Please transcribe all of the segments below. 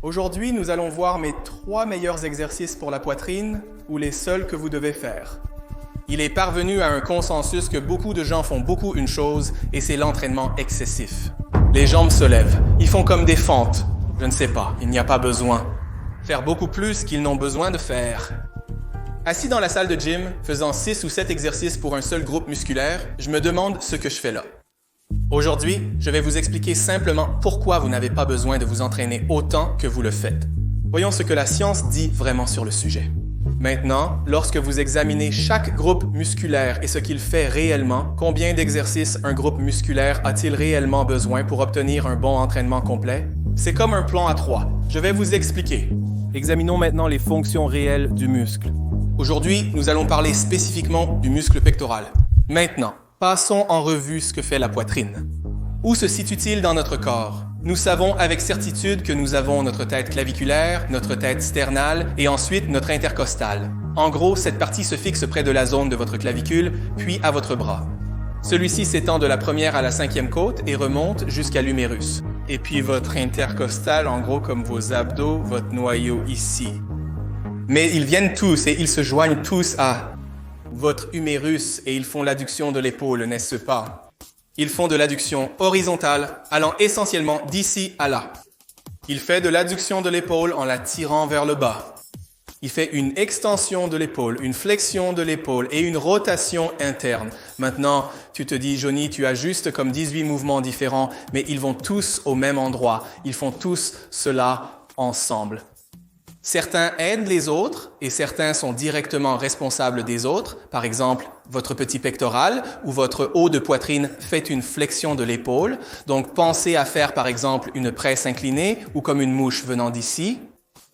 Aujourd'hui, nous allons voir mes 3 meilleurs exercices pour la poitrine ou les seuls que vous devez faire. Il est parvenu à un consensus que beaucoup de gens font beaucoup une chose et c'est l'entraînement excessif. Les jambes se lèvent, ils font comme des fentes. Je ne sais pas, il n'y a pas besoin. Faire beaucoup plus qu'ils n'ont besoin de faire. Assis dans la salle de gym, faisant 6 ou 7 exercices pour un seul groupe musculaire, je me demande ce que je fais là. Aujourd'hui, je vais vous expliquer simplement pourquoi vous n'avez pas besoin de vous entraîner autant que vous le faites. Voyons ce que la science dit vraiment sur le sujet. Maintenant, lorsque vous examinez chaque groupe musculaire et ce qu'il fait réellement, combien d'exercices un groupe musculaire a-t-il réellement besoin pour obtenir un bon entraînement complet? C'est comme un plan à 3. Je vais vous expliquer. Examinons maintenant les fonctions réelles du muscle. Aujourd'hui, nous allons parler spécifiquement du muscle pectoral. Maintenant, passons en revue ce que fait la poitrine. Où se situe-t-il dans notre corps? Nous savons avec certitude que nous avons notre tête claviculaire, notre tête sternale et ensuite notre intercostale. En gros, cette partie se fixe près de la zone de votre clavicule, puis à votre bras. Celui-ci s'étend de la première à la 5e côte et remonte jusqu'à l'humérus. Et puis votre intercostale, en gros comme vos abdos, votre noyau ici. Mais ils viennent tous et ils se joignent tous à votre humérus et ils font l'adduction de l'épaule, n'est-ce pas? Ils font de l'adduction horizontale, allant essentiellement d'ici à là. Il fait de l'adduction de l'épaule en la tirant vers le bas. Il fait une extension de l'épaule, une flexion de l'épaule et une rotation interne. Maintenant, tu te dis, Johnny, tu as juste comme 18 mouvements différents, mais ils vont tous au même endroit. Ils font tous cela ensemble. Certains aident les autres et certains sont directement responsables des autres. Par exemple, votre petit pectoral ou votre haut de poitrine fait une flexion de l'épaule. Donc, pensez à faire par exemple une presse inclinée ou comme une mouche venant d'ici.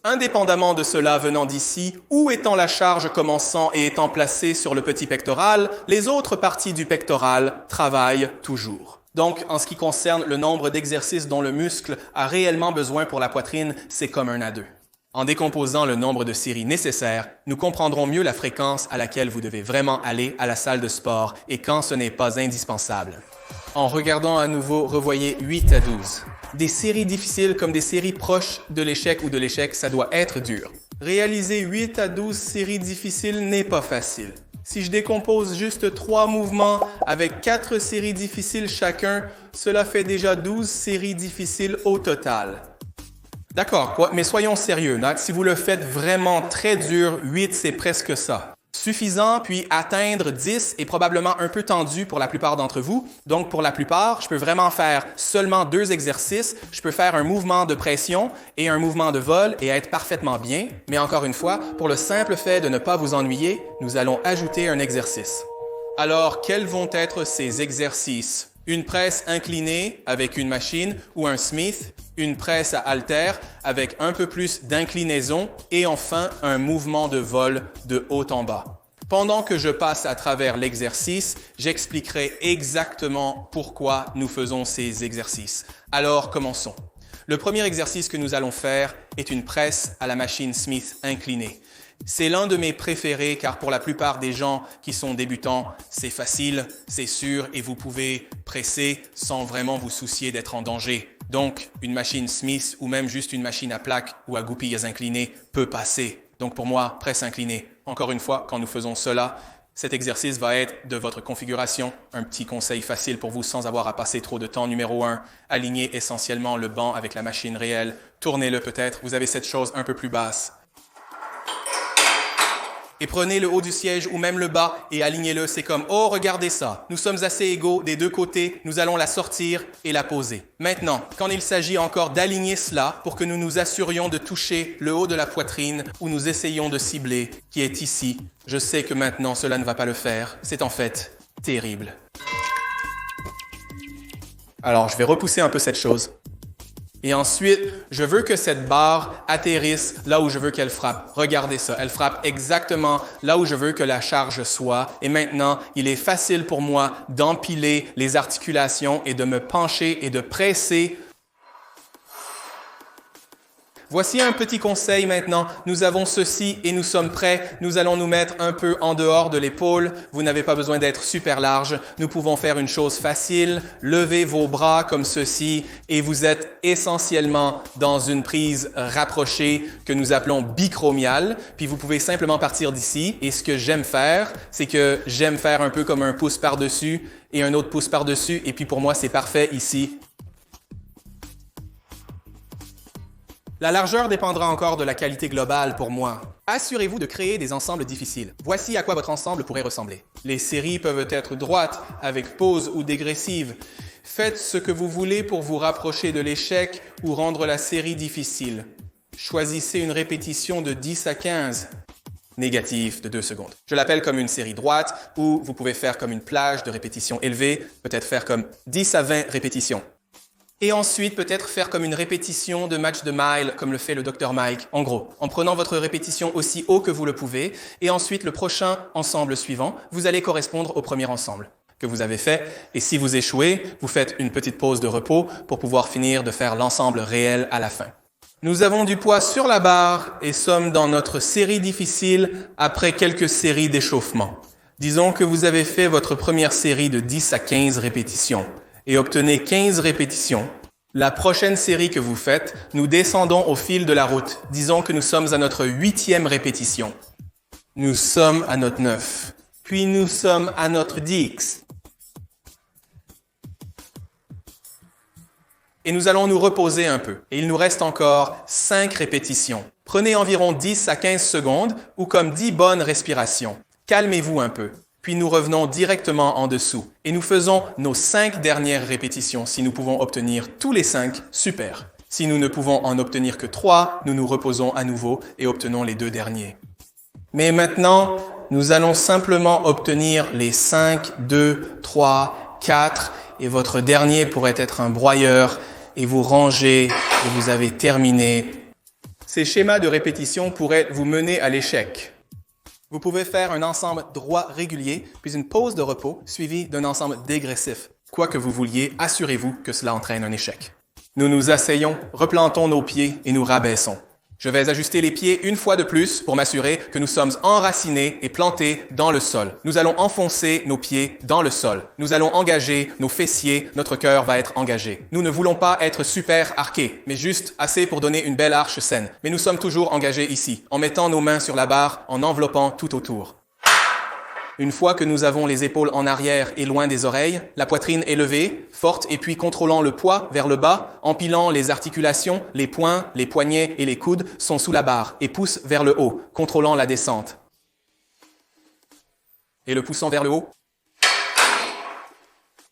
Indépendamment de cela venant d'ici, ou étant la charge commençant et étant placée sur le petit pectoral, les autres parties du pectoral travaillent toujours. Donc, en ce qui concerne le nombre d'exercices dont le muscle a réellement besoin pour la poitrine, c'est comme 1 à 2. En décomposant le nombre de séries nécessaires, nous comprendrons mieux la fréquence à laquelle vous devez vraiment aller à la salle de sport et quand ce n'est pas indispensable. En regardant à nouveau, revoyez 8 à 12. Des séries difficiles comme des séries proches de l'échec ou de l'échec, ça doit être dur. Réaliser 8 à 12 séries difficiles n'est pas facile. Si je décompose juste 3 mouvements avec 4 séries difficiles chacun, cela fait déjà 12 séries difficiles au total. D'accord, mais soyons sérieux. Si vous le faites vraiment très dur, 8 c'est presque ça. Suffisant, puis atteindre 10 est probablement un peu tendu pour la plupart d'entre vous. Donc pour la plupart, je peux vraiment faire seulement 2 exercices. Je peux faire un mouvement de pression et un mouvement de vol et être parfaitement bien. Mais encore une fois, pour le simple fait de ne pas vous ennuyer, nous allons ajouter un exercice. Alors, quels vont être ces exercices? Une presse inclinée avec une machine ou un Smith, une presse à haltères avec un peu plus d'inclinaison et enfin un mouvement de vol de haut en bas. Pendant que je passe à travers l'exercice, j'expliquerai exactement pourquoi nous faisons ces exercices. Alors, commençons. Le premier exercice que nous allons faire est une presse à la machine Smith inclinée. C'est l'un de mes préférés car pour la plupart des gens qui sont débutants, c'est facile, c'est sûr et vous pouvez presser sans vraiment vous soucier d'être en danger. Donc, une machine Smith ou même juste une machine à plaques ou à goupilles inclinées peut passer. Donc pour moi, presse inclinée. Encore une fois, quand nous faisons cela, cet exercice va être de votre configuration. Un petit conseil facile pour vous sans avoir à passer trop de temps. Numéro 1, alignez essentiellement le banc avec la machine réelle. Tournez-le peut-être, vous avez cette chose un peu plus basse. Et prenez le haut du siège ou même le bas et alignez-le. C'est comme « Oh, regardez ça, nous sommes assez égaux des deux côtés, nous allons la sortir et la poser. » Maintenant, quand il s'agit encore d'aligner cela pour que nous nous assurions de toucher le haut de la poitrine où nous essayons de cibler, qui est ici, je sais que maintenant cela ne va pas le faire. C'est en fait terrible. Alors, je vais repousser un peu cette chose. Et ensuite, je veux que cette barre atterrisse là où je veux qu'elle frappe. Regardez ça, elle frappe exactement là où je veux que la charge soit. Et maintenant, il est facile pour moi d'empiler les articulations et de me pencher et de presser Voici un petit conseil maintenant. Nous avons ceci et nous sommes prêts. Nous allons nous mettre un peu en dehors de l'épaule. Vous n'avez pas besoin d'être super large. Nous pouvons faire une chose facile. Levez vos bras comme ceci et vous êtes essentiellement dans une prise rapprochée que nous appelons bichromiale. Puis vous pouvez simplement partir d'ici. Et ce que j'aime faire, c'est que j'aime faire un peu comme un pouce par-dessus et un autre pouce par-dessus. Et puis pour moi, c'est parfait ici. La largeur dépendra encore de la qualité globale pour moi. Assurez-vous de créer des ensembles difficiles. Voici à quoi votre ensemble pourrait ressembler. Les séries peuvent être droites, avec pause ou dégressive. Faites ce que vous voulez pour vous rapprocher de l'échec ou rendre la série difficile. Choisissez une répétition de 10 à 15. Négatif de 2 secondes. Je l'appelle comme une série droite ou vous pouvez faire comme une plage de répétitions élevées, peut-être faire comme 10 à 20 répétitions. Et ensuite, peut-être faire comme une répétition de match de mile, comme le fait le Dr Mike. En gros, en prenant votre répétition aussi haut que vous le pouvez, et ensuite le prochain ensemble suivant, vous allez correspondre au premier ensemble que vous avez fait. Et si vous échouez, vous faites une petite pause de repos pour pouvoir finir de faire l'ensemble réel à la fin. Nous avons du poids sur la barre et sommes dans notre série difficile après quelques séries d'échauffement. Disons que vous avez fait votre première série de 10 à 15 répétitions. Et obtenez 15 répétitions. La prochaine série que vous faites, nous descendons au fil de la route. Disons que nous sommes à notre 8e répétition. Nous sommes à notre 9. Puis nous sommes à notre 10. Et nous allons nous reposer un peu. Et il nous reste encore 5 répétitions. Prenez environ 10 à 15 secondes ou comme 10 bonnes respirations. Calmez-vous un peu. Puis nous revenons directement en dessous et nous faisons nos 5 dernières répétitions. Si nous pouvons obtenir tous les 5, super. Si nous ne pouvons en obtenir que 3, nous nous reposons à nouveau et obtenons les 2 derniers. Mais maintenant, nous allons simplement obtenir les 5, 2, 3, 4 et votre dernier pourrait être un broyeur et vous rangez et vous avez terminé. Ces schémas de répétition pourraient vous mener à l'échec. Vous pouvez faire un ensemble droit régulier, puis une pause de repos suivie d'un ensemble dégressif. Quoi que vous vouliez, assurez-vous que cela entraîne un échec. Nous nous asseyons, replantons nos pieds et nous rabaissons. Je vais ajuster les pieds une fois de plus pour m'assurer que nous sommes enracinés et plantés dans le sol. Nous allons enfoncer nos pieds dans le sol. Nous allons engager nos fessiers, notre cœur va être engagé. Nous ne voulons pas être super arqués, mais juste assez pour donner une belle arche saine. Mais nous sommes toujours engagés ici, en mettant nos mains sur la barre, en enveloppant tout autour. Une fois que nous avons les épaules en arrière et loin des oreilles, la poitrine est levée, forte et puis contrôlant le poids vers le bas, empilant les articulations, les poings, les poignets et les coudes sont sous la barre et poussent vers le haut, contrôlant la descente. Et le poussant vers le haut.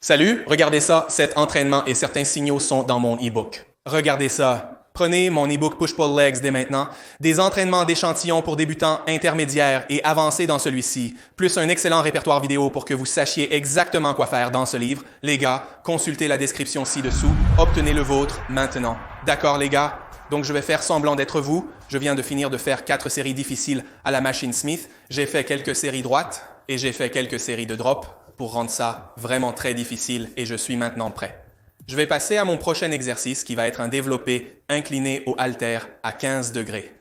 Salut, regardez ça, cet entraînement et certains signaux sont dans mon e-book. Regardez ça. Prenez mon e-book Push-Pull Legs dès maintenant, des entraînements d'échantillons pour débutants intermédiaires et avancés dans celui-ci, plus un excellent répertoire vidéo pour que vous sachiez exactement quoi faire dans ce livre. Les gars, consultez la description ci-dessous, obtenez le vôtre maintenant. D'accord les gars? Donc je vais faire semblant d'être vous. Je viens de finir de faire 4 séries difficiles à la machine Smith. J'ai fait quelques séries droites et j'ai fait quelques séries de drop pour rendre ça vraiment très difficile et je suis maintenant prêt. Je vais passer à mon prochain exercice qui va être un développé incliné au haltère à 15 degrés.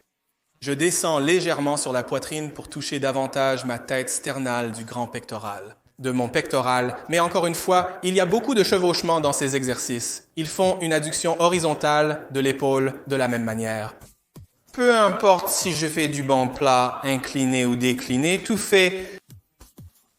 Je descends légèrement sur la poitrine pour toucher davantage ma tête sternale du grand pectoral, de mon pectoral. Mais encore une fois, il y a beaucoup de chevauchements dans ces exercices. Ils font une adduction horizontale de l'épaule de la même manière. Peu importe si je fais du banc plat, incliné ou décliné, tout fait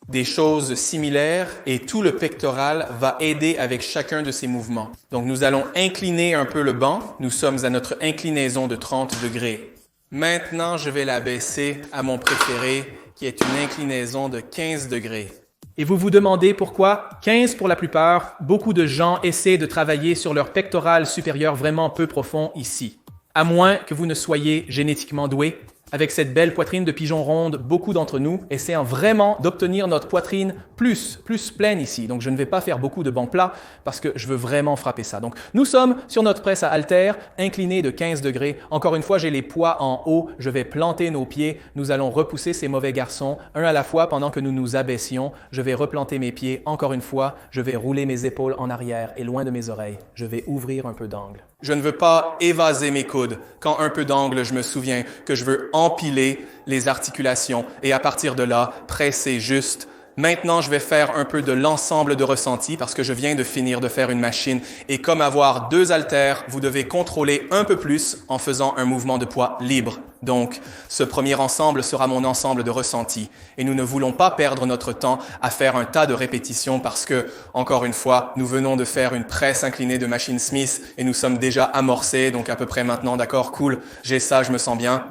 des choses similaires et tout le pectoral va aider avec chacun de ces mouvements. Donc nous allons incliner un peu le banc. Nous sommes à notre inclinaison de 30 degrés. Maintenant, je vais la baisser à mon préféré qui est une inclinaison de 15 degrés. Et vous vous demandez pourquoi 15 pour la plupart, beaucoup de gens essaient de travailler sur leur pectoral supérieur vraiment peu profond ici. À moins que vous ne soyez génétiquement doué. Avec cette belle poitrine de pigeon ronde, beaucoup d'entre nous essaient vraiment d'obtenir notre poitrine plus pleine ici. Donc, je ne vais pas faire beaucoup de bancs plats parce que je veux vraiment frapper ça. Donc, nous sommes sur notre presse à haltère, incliné de 15 degrés. Encore une fois, j'ai les poids en haut. Je vais planter nos pieds. Nous allons repousser ces mauvais garçons, un à la fois pendant que nous nous abaissions. Je vais replanter mes pieds. Encore une fois, je vais rouler mes épaules en arrière et loin de mes oreilles. Je vais ouvrir un peu d'angle. Je ne veux pas évaser mes coudes. Quand un peu d'angle, je me souviens que je veux empiler les articulations et à partir de là, presser juste. Maintenant, je vais faire un peu de l'ensemble de ressenti parce que je viens de finir de faire une machine et comme avoir 2 haltères, vous devez contrôler un peu plus en faisant un mouvement de poids libre. Donc, ce premier ensemble sera mon ensemble de ressenti et nous ne voulons pas perdre notre temps à faire un tas de répétitions parce que, encore une fois, nous venons de faire une presse inclinée de machine Smith et nous sommes déjà amorcés, donc à peu près maintenant, d'accord, cool, j'ai ça, je me sens bien.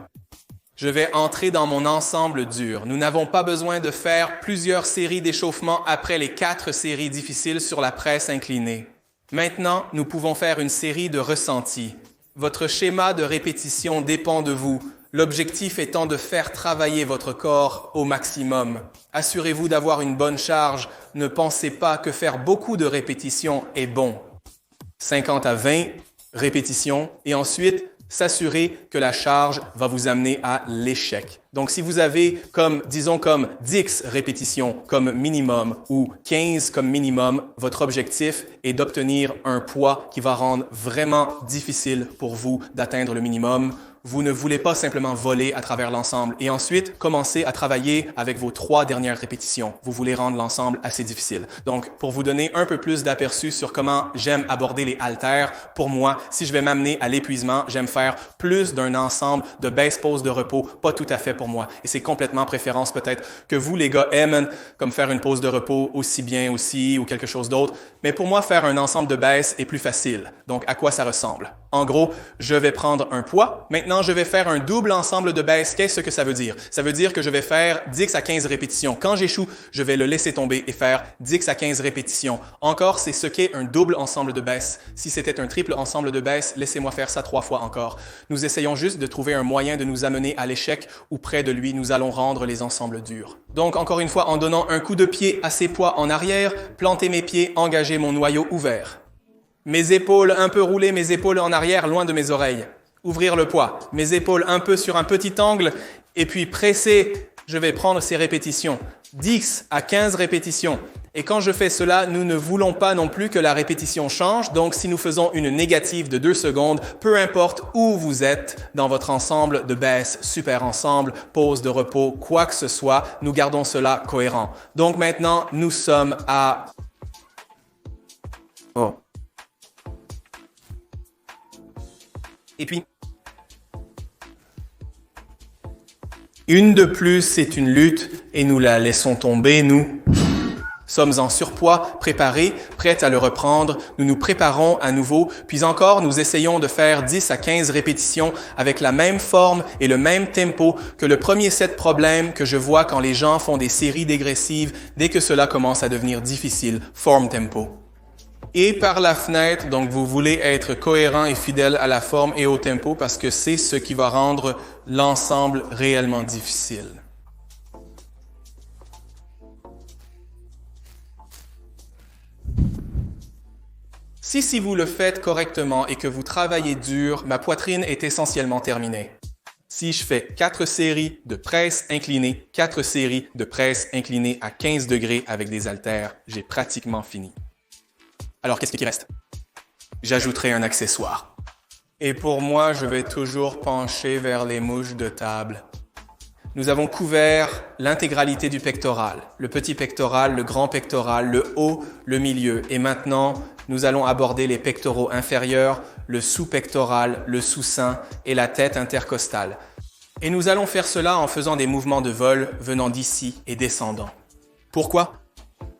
Je vais entrer dans mon ensemble dur. Nous n'avons pas besoin de faire plusieurs séries d'échauffement après les 4 séries difficiles sur la presse inclinée. Maintenant, nous pouvons faire une série de ressentis. Votre schéma de répétition dépend de vous, l'objectif étant de faire travailler votre corps au maximum. Assurez-vous d'avoir une bonne charge. Ne pensez pas que faire beaucoup de répétitions est bon. 50 à 20 répétitions et ensuite, s'assurer que la charge va vous amener à l'échec. Donc, si vous avez comme 10 répétitions comme minimum ou 15 comme minimum, votre objectif est d'obtenir un poids qui va rendre vraiment difficile pour vous d'atteindre le minimum. Vous ne voulez pas simplement voler à travers l'ensemble et ensuite commencer à travailler avec vos 3 dernières répétitions. Vous voulez rendre l'ensemble assez difficile. Donc, pour vous donner un peu plus d'aperçu sur comment j'aime aborder les haltères, pour moi, si je vais m'amener à l'épuisement, j'aime faire plus d'un ensemble de baisse pause de repos, pas tout à fait pour moi. Et c'est complètement préférence peut-être que vous, les gars, aiment comme faire une pause de repos aussi bien aussi ou quelque chose d'autre. Mais pour moi, faire un ensemble de baisse est plus facile. Donc, à quoi ça ressemble? En gros, je vais prendre un poids. Maintenant, je vais faire un double ensemble de baisse. Qu'est-ce que ça veut dire? Ça veut dire que je vais faire 10 à 15 répétitions. Quand j'échoue, je vais le laisser tomber et faire 10 à 15 répétitions. Encore, c'est ce qu'est un double ensemble de baisse. Si c'était un triple ensemble de baisse, laissez-moi faire ça 3 fois encore. Nous essayons juste de trouver un moyen de nous amener à l'échec ou près de lui, nous allons rendre les ensembles durs. Donc, encore une fois, en donnant un coup de pied à ces poids en arrière, planter mes pieds, engager mon noyau ouvert. Mes épaules un peu roulées, mes épaules en arrière, loin de mes oreilles. Ouvrir le poids. Mes épaules un peu sur un petit angle et puis presser. Je vais prendre ces répétitions. 10 à 15 répétitions. Et quand je fais cela, nous ne voulons pas non plus que la répétition change. Donc, si nous faisons une négative de 2 secondes, peu importe où vous êtes dans votre ensemble de baisse, super ensemble, pause de repos, quoi que ce soit, nous gardons cela cohérent. Donc maintenant, nous sommes à... Oh. Et puis, une de plus, c'est une lutte et nous la laissons tomber, nous sommes en surpoids, préparés, prêts à le reprendre. Nous nous préparons à nouveau, puis encore, nous essayons de faire 10 à 15 répétitions avec la même forme et le même tempo que le premier set problème que je vois quand les gens font des séries dégressives dès que cela commence à devenir difficile, forme tempo. Et par la fenêtre, donc vous voulez être cohérent et fidèle à la forme et au tempo parce que c'est ce qui va rendre l'ensemble réellement difficile. Si vous le faites correctement et que vous travaillez dur, ma poitrine est essentiellement terminée. Si je fais 4 séries de presse inclinée, 4 séries de presse inclinée à 15 degrés avec des haltères, j'ai pratiquement fini. Alors, qu'est-ce qui reste? J'ajouterai un accessoire. Et pour moi, je vais toujours pencher vers les mouches de table. Nous avons couvert l'intégralité du pectoral, le petit pectoral, le grand pectoral, le haut, le milieu. Et maintenant, nous allons aborder les pectoraux inférieurs, le sous-pectoral, le sous-sein et la tête intercostale. Et nous allons faire cela en faisant des mouvements de vol venant d'ici et descendant. Pourquoi?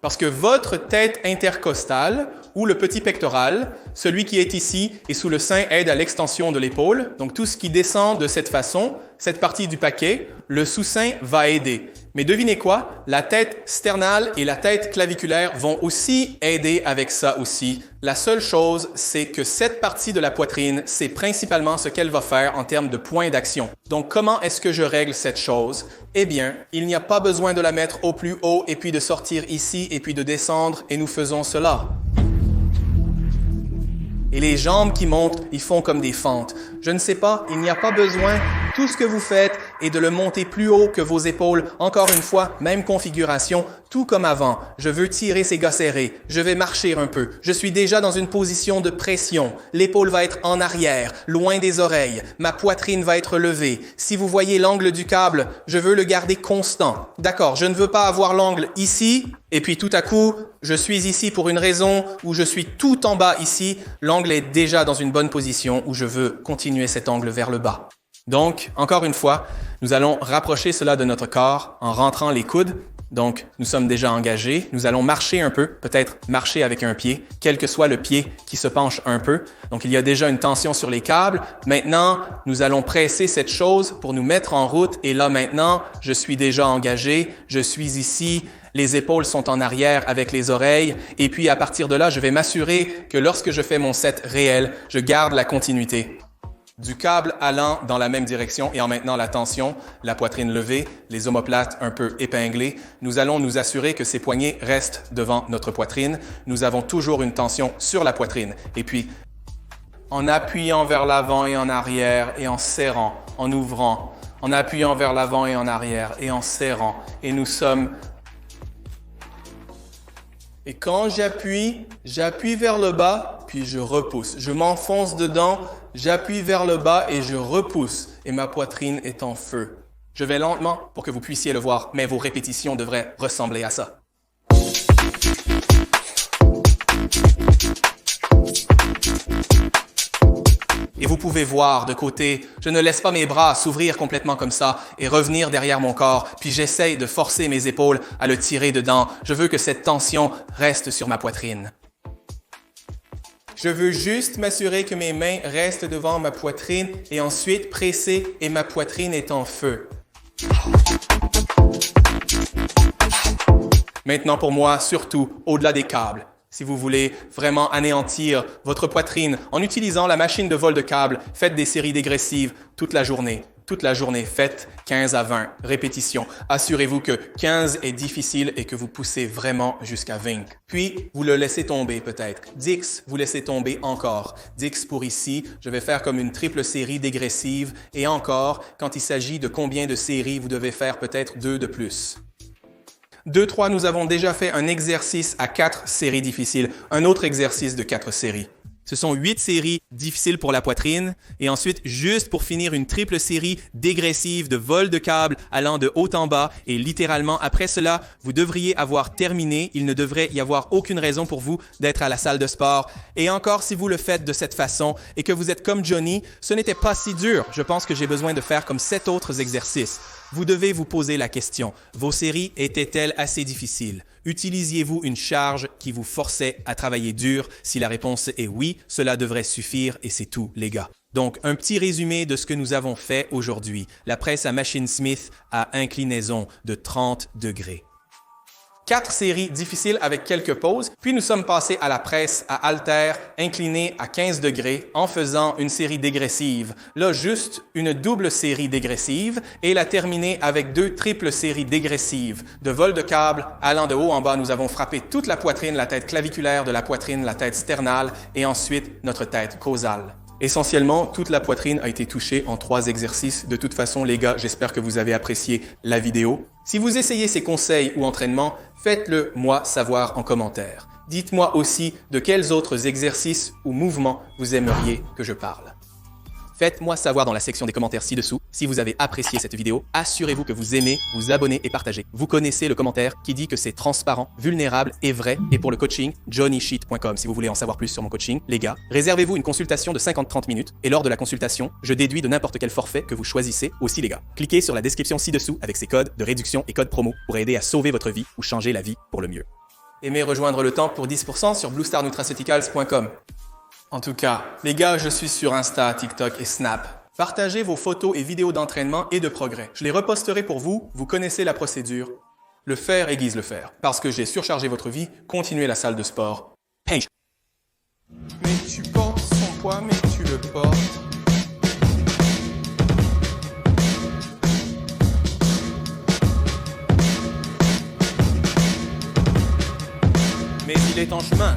Parce que votre tête intercostale ou le petit pectoral, celui qui est ici et sous le sein aide à l'extension de l'épaule. Donc tout ce qui descend de cette façon, cette partie du paquet, le sous-sein va aider. Mais devinez quoi? La tête sternale et la tête claviculaire vont aussi aider avec ça aussi. La seule chose, c'est que cette partie de la poitrine, c'est principalement ce qu'elle va faire en termes de points d'action. Donc comment est-ce que je règle cette chose? Eh bien, il n'y a pas besoin de la mettre au plus haut et puis de sortir ici et puis de descendre et nous faisons cela. Et les jambes qui montent, ils font comme des fentes. Je ne sais pas, il n'y a pas besoin. Tout ce que vous faites est de le monter plus haut que vos épaules. Encore une fois, même configuration, tout comme avant. Je veux tirer ces gars serrés. Je vais marcher un peu. Je suis déjà dans une position de pression. L'épaule va être en arrière, loin des oreilles. Ma poitrine va être levée. Si vous voyez l'angle du câble, je veux le garder constant. D'accord, je ne veux pas avoir l'angle ici, et puis tout à coup, je suis ici pour une raison où je suis tout en bas ici. L'angle est déjà dans une bonne position où je veux continuer cet angle vers le bas. Donc, encore une fois, nous allons rapprocher cela de notre corps en rentrant les coudes. Donc, nous sommes déjà engagés. Nous allons marcher un peu, peut-être marcher avec un pied, quel que soit le pied qui se penche un peu. Donc, il y a déjà une tension sur les câbles. Maintenant, nous allons presser cette chose pour nous mettre en route. Et là, maintenant, je suis déjà engagé. Je suis ici. Les épaules sont en arrière avec les oreilles. Et puis, à partir de là, je vais m'assurer que lorsque je fais mon set réel, je garde la continuité. Du câble allant dans la même direction et en maintenant la tension, la poitrine levée, les omoplates un peu épinglées, nous allons nous assurer que ces poignets restent devant notre poitrine. Nous avons toujours une tension sur la poitrine. Et puis, en appuyant vers l'avant et en arrière et en serrant, en ouvrant, en appuyant vers l'avant et en arrière et en serrant. Et nous sommes... Et quand j'appuie vers le bas, puis je repousse. Je m'enfonce dedans, j'appuie vers le bas et je repousse. Et ma poitrine est en feu. Je vais lentement pour que vous puissiez le voir, mais vos répétitions devraient ressembler à ça. Et vous pouvez voir de côté, je ne laisse pas mes bras s'ouvrir complètement comme ça et revenir derrière mon corps, puis j'essaye de forcer mes épaules à le tirer dedans. Je veux que cette tension reste sur ma poitrine. Je veux juste m'assurer que mes mains restent devant ma poitrine et ensuite presser et ma poitrine est en feu. Maintenant pour moi, surtout, au-delà des câbles. Si vous voulez vraiment anéantir votre poitrine en utilisant la machine de vol de câble, faites des séries dégressives toute la journée. Toute la journée, faites 15 à 20 répétitions. Assurez-vous que 15 est difficile et que vous poussez vraiment jusqu'à 20. Puis, vous le laissez tomber peut-être. 10, vous laissez tomber encore. 10 pour ici, je vais faire comme une triple série dégressive. Et encore, quand il s'agit de combien de séries, vous devez faire peut-être 2 de plus. 2, 3, nous avons déjà fait un exercice à 4 séries difficiles, un autre exercice de 4 séries. Ce sont 8 séries difficiles pour la poitrine et ensuite, juste pour finir, une triple série dégressive de vol de câble allant de haut en bas et littéralement, après cela, vous devriez avoir terminé. Il ne devrait y avoir aucune raison pour vous d'être à la salle de sport. Et encore, si vous le faites de cette façon et que vous êtes comme Johnny, ce n'était pas si dur. Je pense que j'ai besoin de faire comme 7 autres exercices. Vous devez vous poser la question, vos séries étaient-elles assez difficiles? Utilisiez-vous une charge qui vous forçait à travailler dur? Si la réponse est oui, cela devrait suffire et c'est tout, les gars. Donc, un petit résumé de ce que nous avons fait aujourd'hui. La presse à machine Smith à inclinaison de 30 degrés. 4 séries difficiles avec quelques pauses, puis nous sommes passés à la presse à haltère inclinée à 15 degrés en faisant une série dégressive. Là, juste une double série dégressive et la terminer avec 2 triples séries dégressives. De vol de câble allant de haut en bas, nous avons frappé toute la poitrine, la tête claviculaire de la poitrine, la tête sternale et ensuite notre tête causale. Essentiellement, toute la poitrine a été touchée en 3 exercices. De toute façon, les gars, j'espère que vous avez apprécié la vidéo. Si vous essayez ces conseils ou entraînements, faites-le moi savoir en commentaire. Dites-moi aussi de quels autres exercices ou mouvements vous aimeriez que je parle. Faites-moi savoir dans la section des commentaires ci-dessous si vous avez apprécié cette vidéo. Assurez-vous que vous aimez, vous abonnez et partagez. Vous connaissez le commentaire qui dit que c'est transparent, vulnérable et vrai. Et pour le coaching, johnnysheet.com si vous voulez en savoir plus sur mon coaching. Les gars, réservez-vous une consultation de 50-30 minutes et lors de la consultation, je déduis de n'importe quel forfait que vous choisissez aussi les gars. Cliquez sur la description ci-dessous avec ses codes de réduction et codes promo pour aider à sauver votre vie ou changer la vie pour le mieux. Aimez rejoindre le temple pour 10% sur bluestarnutraceuticals.com. En tout cas, les gars, je suis sur Insta, TikTok et Snap. Partagez vos photos et vidéos d'entraînement et de progrès. Je les reposterai pour vous, vous connaissez la procédure. Le faire aiguise le faire. Parce que j'ai surchargé votre vie, continuez la salle de sport. Hey. Mais tu portes son poids, mais tu le portes. Mais il est en chemin.